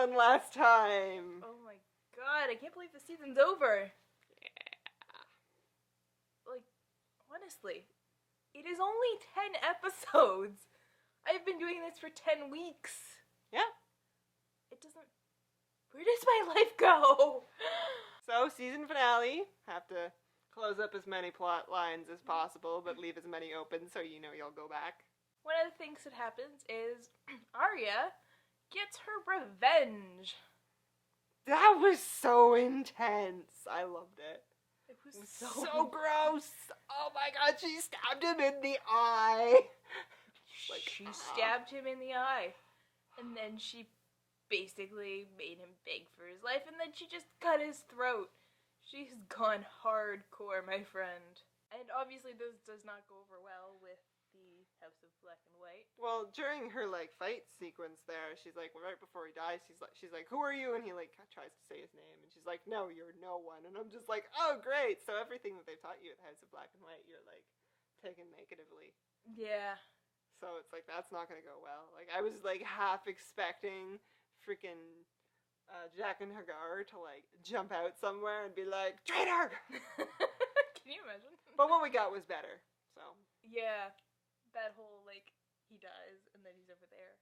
one last time. Oh my god, I can't believe the season's over. Yeah. Like, honestly, it is only 10 episodes. I've been doing this for 10 weeks. Yeah. It doesn't... Where does my life go? So, season finale. Have to close up as many plot lines as possible, but leave as many open so you know you'll go back. One of the things that happens is Arya gets her revenge. That was so intense. I loved it. It was So gross. Oh my god, she stabbed him in the eye. She stabbed him in the eye. And then she basically made him beg for his life, and then she just cut his throat. She's gone hardcore, my friend. And obviously this does not go over well with the House of Black and White. Well, during her fight sequence there, she's like, right before he dies, she's like, who are you? And he tries to say his name, and she's like, no, you're no one. And I'm just like, oh great. So everything that they've taught you at the House of Black and White, you're taken negatively. Yeah. So it's that's not gonna go well. I was half expecting freaking Jack and Hagar to jump out somewhere and be like, traitor! Can you imagine? But what we got was better. So yeah, that whole he dies and then he's over there.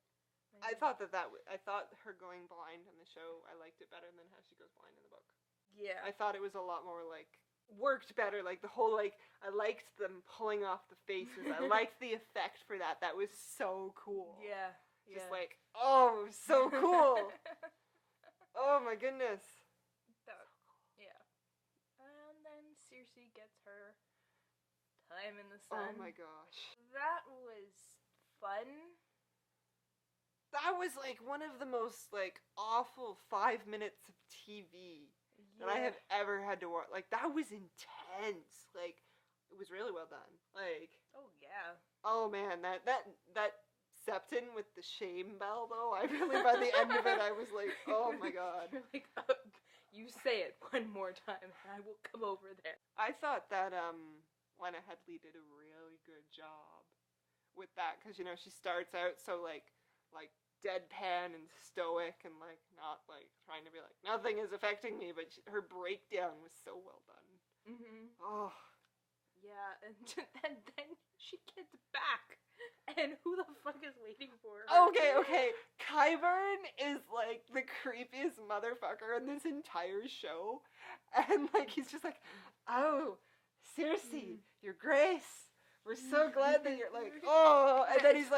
I thought I thought her going blind in the show, I liked it better than how she goes blind in the book. Yeah. I thought it was a lot more worked better. The whole I liked them pulling off the faces. I liked the effect for that. That was so cool. Yeah. Just oh, so cool. Oh my goodness. Yeah. And then Cersei gets her time in the sun. Oh my gosh. That was fun. That was one of the most awful 5 minutes of TV that I have ever had to watch. That was intense. It was really well done. Oh yeah. Oh man, that Septon with the shame bell though. I really by the end of it I was like, oh my god. You're you say it one more time and I will come over there. I thought that Lena Headey did a really good job with that, because she starts out so deadpan and stoic and not trying to be nothing is affecting me, but her breakdown was so well done. Mhm. Oh. Yeah, and then she gets back, and who the fuck is waiting for her? Okay. Qyburn is the creepiest motherfucker in this entire show, and he's just oh, Cersei, your grace, we're so glad that you're oh, and then he's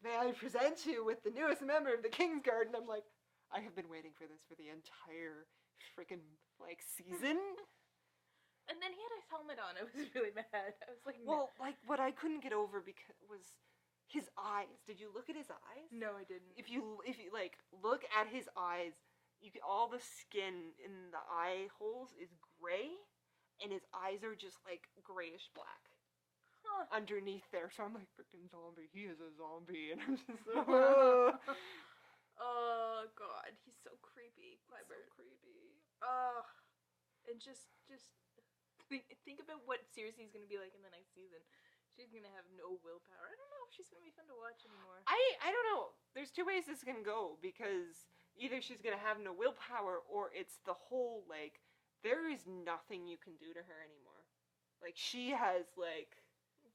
may I present you with the newest member of the Kingsguard, and I'm I have been waiting for this for the entire freaking season. And then he had his helmet on. I was really mad. I was well, what I couldn't get over was his eyes. Did you look at his eyes? No, I didn't. If you look at his eyes, all the skin in the eye holes is gray, and his eyes are just grayish black. Huh. Underneath there, so I'm freaking zombie. He is a zombie, and I'm just oh god, he's so creepy. So creepy. And just think about what Cersei's gonna be like in the next season. She's gonna have no willpower. I don't know if she's gonna be fun to watch anymore. I don't know. There's two ways this can go, because either she's gonna have no willpower, or it's the whole there is nothing you can do to her anymore. She has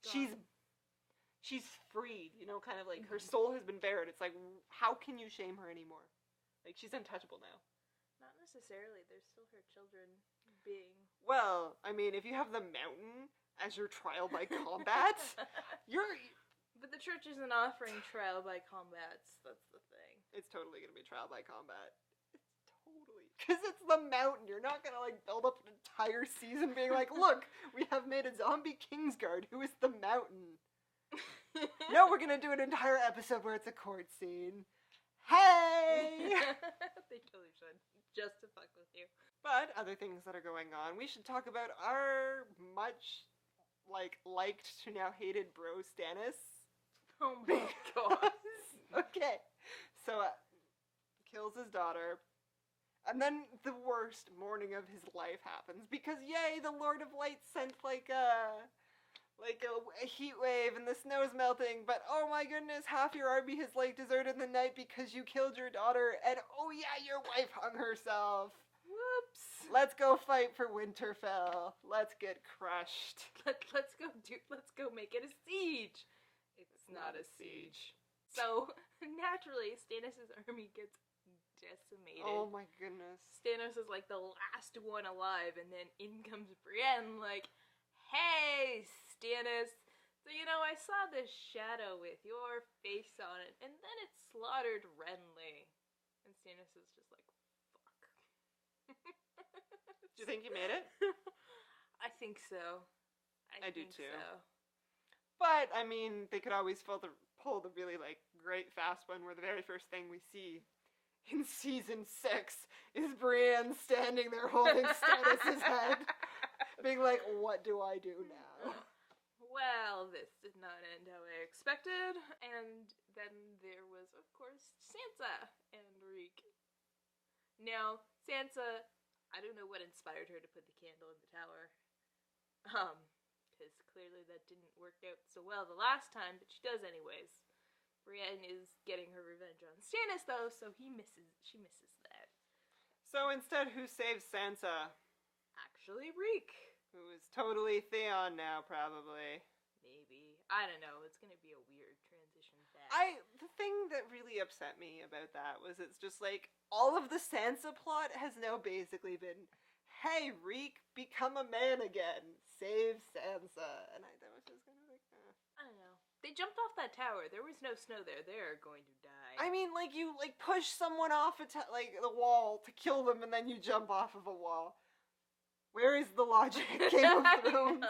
she's freed, kind of her soul has been bared. It's how can you shame her anymore? She's untouchable now. Not necessarily. There's still her children being... Well, I mean, if you have the mountain as your trial by combat, you're... But the church isn't offering trial by combats. That's the thing. It's totally going to be trial by combat. It's totally... Because it's the mountain. You're not going to, build up an entire season being look, we have made a zombie Kingsguard who is the mountain. No, we're going to do an entire episode where it's a court scene. Hey! They totally should. Just to fuck with you. But other things that are going on, we should talk about our much, liked to now hated bro Stannis. Oh my god. Okay. So, kills his daughter. And then the worst morning of his life happens. Because, yay, the Lord of Light sent, like a heat wave and the snow's melting, but oh my goodness, half your army has like deserted the night because you killed your daughter, and oh yeah, your wife hung herself. Whoops. Let's go fight for Winterfell. Let's get crushed. Let's go make it a siege. It's not a siege. So naturally, Stannis' army gets decimated. Oh my goodness. Stannis is like the last one alive, and then in comes Brienne, like, "Hey, Stannis, so I saw this shadow with your face on it, and then it slaughtered Renly." And Stannis is just like, "Fuck." Do you think he made it? I think so. I do think too. So. But I mean, they could always pull the really like great fast one, where the very first thing we see in season 6 is Brienne standing there holding Stannis' head, being like, "What do I do now?" Well, this did not end how I expected, and then there was, of course, Sansa and Reek. Now, Sansa, I don't know what inspired her to put the candle in the tower, because clearly that didn't work out so well the last time, but she does anyways. Brienne is getting her revenge on Stannis, though, so she misses that. So instead, who saves Sansa? Actually, Reek. Who is totally Theon now, probably. Maybe. I don't know. It's gonna be a weird transition back. The thing that really upset me about that was it's just like, all of the Sansa plot has now basically been, hey, Reek, become a man again. Save Sansa. And that was just kind of like, I don't know. They jumped off that tower. There was no snow there. They're going to die. I mean, like, you, like, push someone off the wall to kill them, and then you jump off of a wall. Where is the logic, Game of Thrones?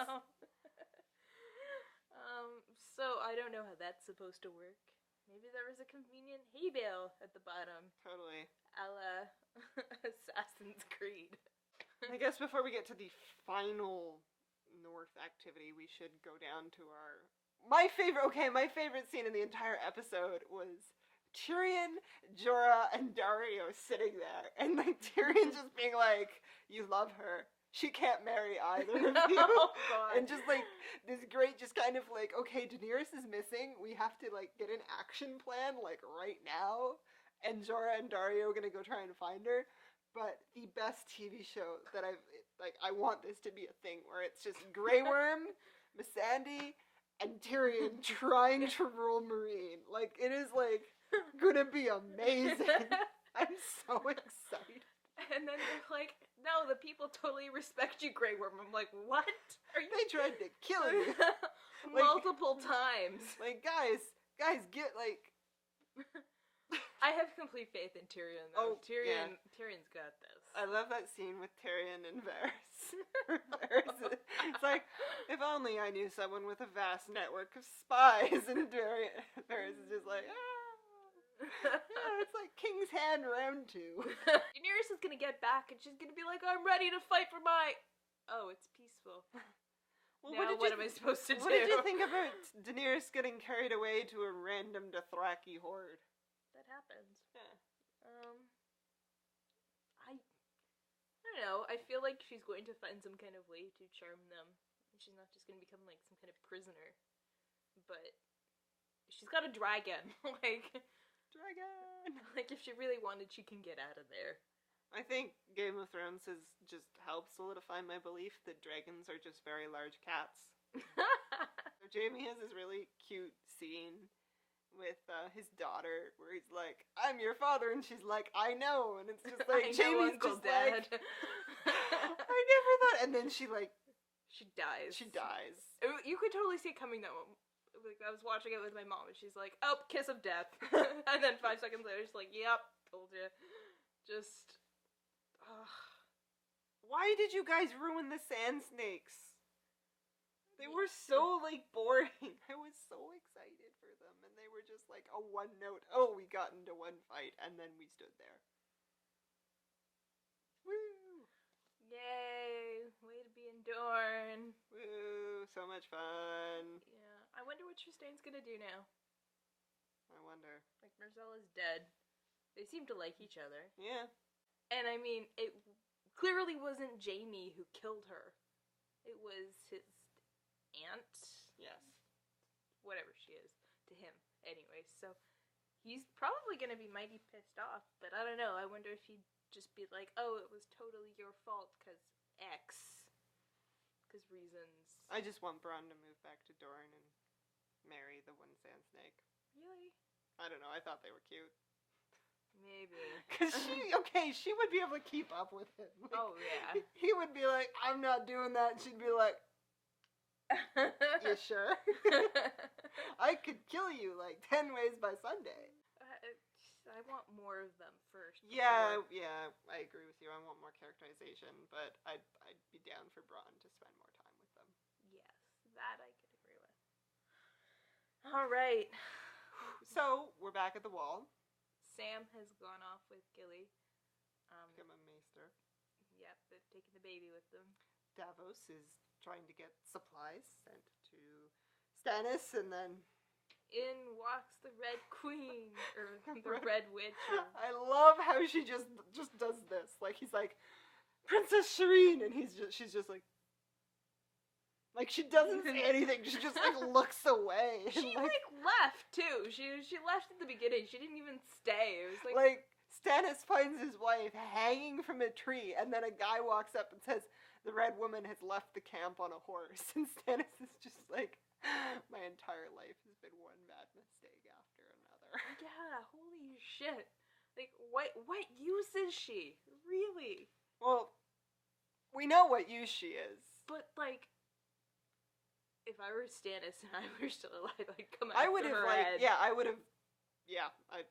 So I don't know how that's supposed to work. Maybe there was a convenient hay bale at the bottom. Totally. A la Assassin's Creed. I guess before we get to the final North activity, we should go down to my favorite scene in the entire episode was Tyrion, Jorah, and Daario sitting there, and like Tyrion just being like, "You love her. She can't marry either of you." Oh, God. And just like this great, just kind of like, okay, Daenerys is missing. We have to like get an action plan like right now. And Jorah and Daario are gonna go try and find her. But the best TV show that I want this to be a thing where it's just Grey Worm, Missandei, and Tyrion trying to rule Meereen. Like, it is like gonna be amazing. I'm so excited. And then they're like, "No, the people totally respect you, Grey Worm." I'm like, "What? They tried to kill you multiple times." Like, guys, get like. I have complete faith in Tyrion, though. Oh, yeah. Tyrion's got this. I love that scene with Tyrion and Varys. It's like, if only I knew someone with a vast network of spies, and Varys is just like, yeah, it's like King's Hand round 2. Daenerys is gonna get back, and she's gonna be like, "I'm ready to fight for my..." Oh, it's peaceful. Well, now, what am I supposed to do? What did you think about Daenerys getting carried away to a random Dothraki horde? That happens. Yeah. I don't know. I feel like she's going to find some kind of way to charm them. She's not just gonna become like some kind of prisoner. But she's got a dragon. Dragon! Like, if she really wanted, she can get out of there. I think Game of Thrones has just helped solidify my belief that dragons are just very large cats. So Jaime has this really cute scene with his daughter where he's like, "I'm your father," and she's like, "I know," and it's just like, Jaime's just Dad. like, "I never thought," and then she dies. She dies. You could totally see it coming though. Like, I was watching it with my mom, and she's like, "Oh, kiss of death," and then 5 seconds later, she's like, "Yep, told you." Just, why did you guys ruin the Sand Snakes? They were so like boring. I was so excited for them, and they were just like a one note. Oh, we got into one fight, and then we stood there. Woo! Yay! Way to be in Dorne. Woo! So much fun. Yeah. I wonder what Tristane's gonna do now. I wonder. Like, Myrcella's dead. They seem to like each other. Yeah. And I mean, it clearly wasn't Jaime who killed her. It was his aunt, Yes. whatever she is, to him. Anyway, so he's probably gonna be mighty pissed off, but I don't know. I wonder if he'd just be like, "Oh, it was totally your fault, 'cause X, 'cause reasons." I just want Bronn to move back to Dorne and marry the one sand snake. Really? I don't know. I thought they were cute. Maybe. Because she would be able to keep up with him. Like, Oh yeah. He would be like, I'm not doing that. She'd be like, you sure? I could kill you like 10 ways by Sunday. I want more of them first. Yeah, before- yeah, I agree with you. I want more characterization, but I'd be down for Bronn to spend more time with them. Yes, that I could agree with. All right. So, we're back at the wall. Sam has gone off with Gilly. Become a maester. Yep, they've taken the baby with them. Davos is trying to get supplies sent to Stannis, and then In walks the Red Queen, or the Red Witch. Or... I love how she just does this. Like, he's like, Princess Shireen, and she's just like she doesn't say anything. She just like looks away. And, She like left too. She left at the beginning. She didn't even stay. It was like Stannis finds his wife hanging from a tree, and then a guy walks up and says the Red Woman has left the camp on a horse, and Stannis is just like, my entire life has been one bad mistake after another. yeah, holy shit. Like what use is she? Really? Well, we know what use she is. But like, if I were Stannis and I were still alive, I'd come I after would have her like, head. I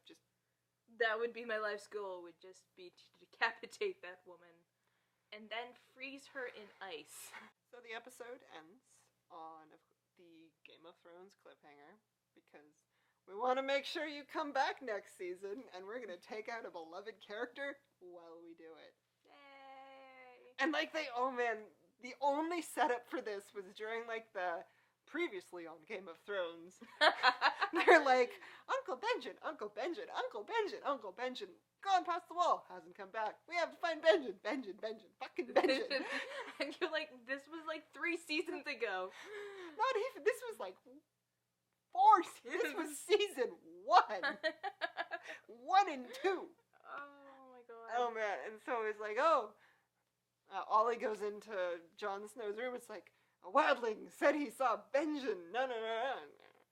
just That would be my life's goal. Would just be to decapitate that woman, and then freeze her in ice. So the episode ends on the Game of Thrones cliffhanger because we want to make sure you come back next season, and we're gonna take out a beloved character while we do it. Yay! And like the only setup for this was during like the previously on Game of Thrones. They're like, Uncle Benjen, Uncle Benjen, Uncle Benjen, Uncle Benjen, gone past the wall, hasn't come back. We have to find Benjen, fucking Benjen. And you're like, this was like 3 seasons ago. Not even, this was like 4, this was season 1. 1 and 2. Oh my god. Oh man, and so it's like, Ollie goes into Jon Snow's room, it's like, a wildling said he saw Benjen, no.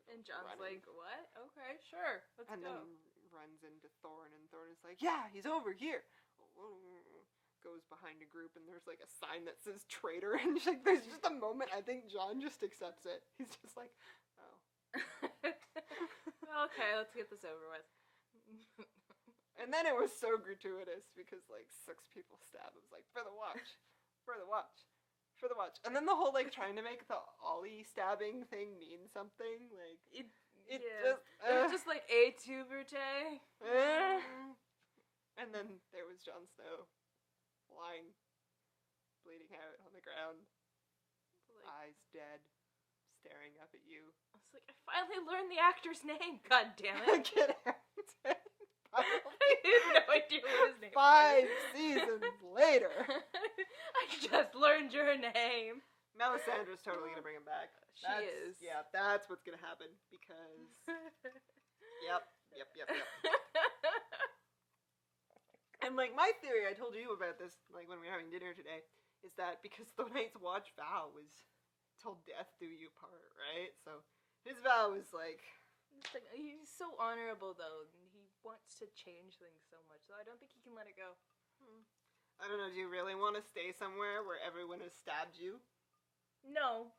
And John's Running. like, what? Okay, sure, let's And go. then runs into Thorne, and Thorne is like, yeah, he's over here. Goes behind a group, and there's like a sign that says traitor, and like, there's just a moment, I think Jon just accepts it. He's just like, oh. Okay, let's get this over with. And then it was so gratuitous, because like 6 people stab. It was like, for the watch, for the watch, for the watch. And then the whole like trying to make the Ollie stabbing thing mean something, like, It it yeah. just, It was just like a tu verte. And then there was Jon Snow, lying, bleeding out on the ground, Like, eyes dead, staring up at you. I was like, I finally learned the actor's name. God damn it! Get out. I had no idea what his name 5 was. seasons later. I just learned your name. Melisandre's totally gonna bring him back. She That's- is. Yeah, that's what's gonna happen, because... Yep. And, like, my theory, I told you about this, like, when we were having dinner today, is that because the Night's Watch vow was till death do you part, right? So, his vow was, like... It's like, he's so honorable, though, and he wants to change things so much, so I don't think he can let it go. I don't know, do you really want to stay somewhere where everyone has stabbed you? No,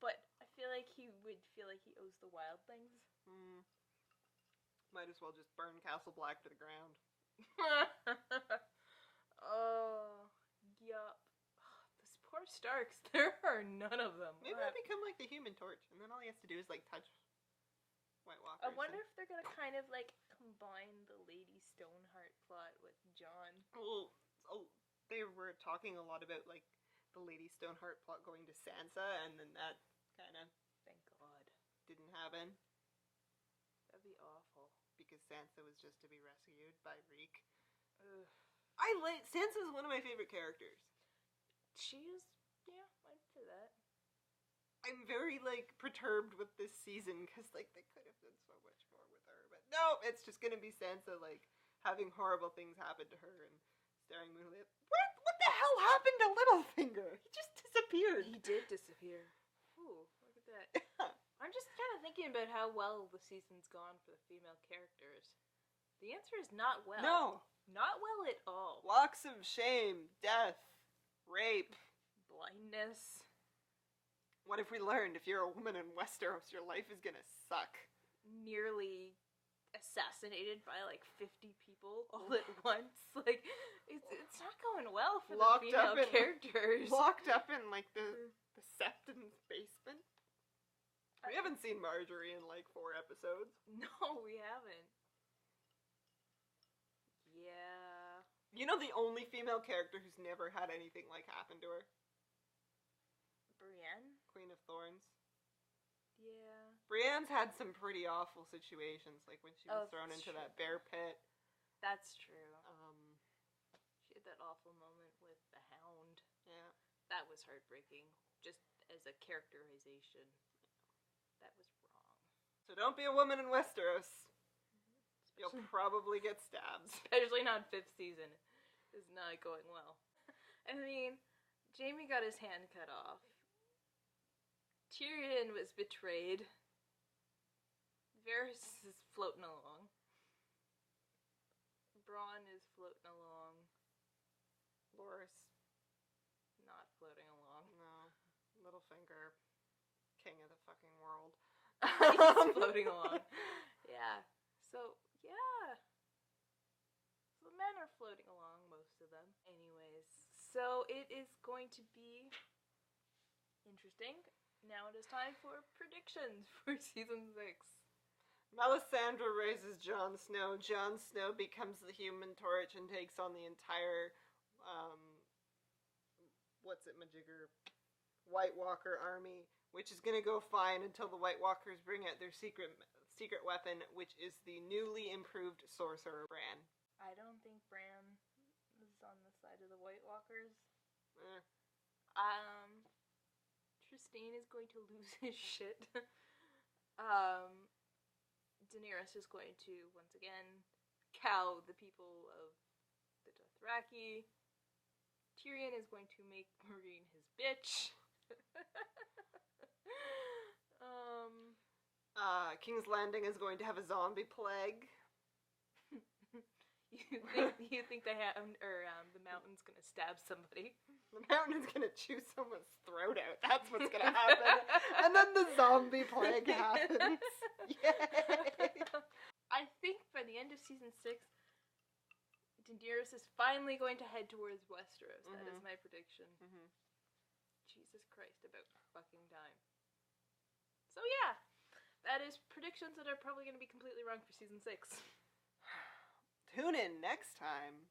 but I feel like he would feel like he owes the wildlings. Might as well just burn Castle Black to the ground. Oh, yup. Those poor Starks, there are none of them. Maybe I'll become like the Human Torch, and then all he has to do is like touch White Walkers. I wonder if they're gonna kind of like combine the Lady Stoneheart plot with Jon. They were talking a lot about like the Lady Stoneheart plot going to Sansa, and then that kind of Thank God. didn't happen That'd be awful. because Sansa was just to be rescued by Reek. Ugh. Sansa's one of my favorite characters. She is, yeah, I'd say that. I'm very, like, perturbed with this season, because, like, they could have done so much more with her. But no, it's just gonna be Sansa, like, having horrible things happen to her and staring moodily at... What the hell happened to Littlefinger? He just disappeared. He did disappear. Ooh, look at that. I'm just kind of thinking about how well the season's gone for the female characters. The answer is not well. No. Not well at all. Locks of shame, death, rape. Blindness. What if we learned if you're a woman in Westeros, your life is gonna suck? Nearly assassinated by like 50 people all at once. Like, it's not going well for the female characters. Locked up in like the Septon's basement. We haven't seen Marjorie in like 4 episodes. No, we haven't. Yeah. You know the only female character who's never had anything like happen to her? Brienne? Queen of Thorns. Yeah. Brienne's had some pretty awful situations, like when she was thrown into that bear pit. That's true. She had that awful moment with the Hound. Yeah. That was heartbreaking, just as a characterization. That was wrong. So don't be a woman in Westeros. You'll probably get stabbed. Especially not 5th season. It's not going well. I mean, Jaime got his hand cut off. Tyrion was betrayed. Varys is floating along. Bronn is floating along. Loras. Not floating along. No. Littlefinger. King of the fucking world. He's floating along. Yeah. So, yeah. So the men are floating along, most of them. Anyways, so it is going to be interesting. Now it is time for predictions for season 6. Melisandre raises Jon Snow. Jon Snow becomes the Human Torch and takes on the entire, Majigger? White Walker army, which is gonna go fine until the White Walkers bring out their secret weapon, which is the newly improved sorcerer Bran. I don't think Bran is on the side of the White Walkers. Trystane is going to lose his shit. Daenerys is going to, once again, cow the people of the Dothraki. Tyrion is going to make Meereen his bitch. King's Landing is going to have a zombie plague. You think the mountain's gonna stab somebody? The mountain's gonna chew someone's throat out. That's what's gonna happen. And then the zombie plague happens. Yay! I think by the end of season 6, Daenerys is finally going to head towards Westeros. Mm-hmm. That is my prediction. Mm-hmm. Jesus Christ, about fucking time. So yeah, that is predictions that are probably going to be completely wrong for season 6. Tune in next time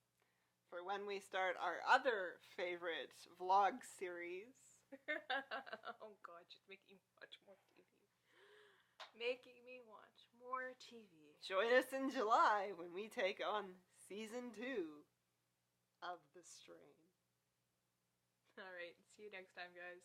for when we start our other favorite vlog series. Oh god, just making me watch more TV. Making me watch more TV. Join us in July when we take on season 2 of The Strain. Alright, see you next time, guys.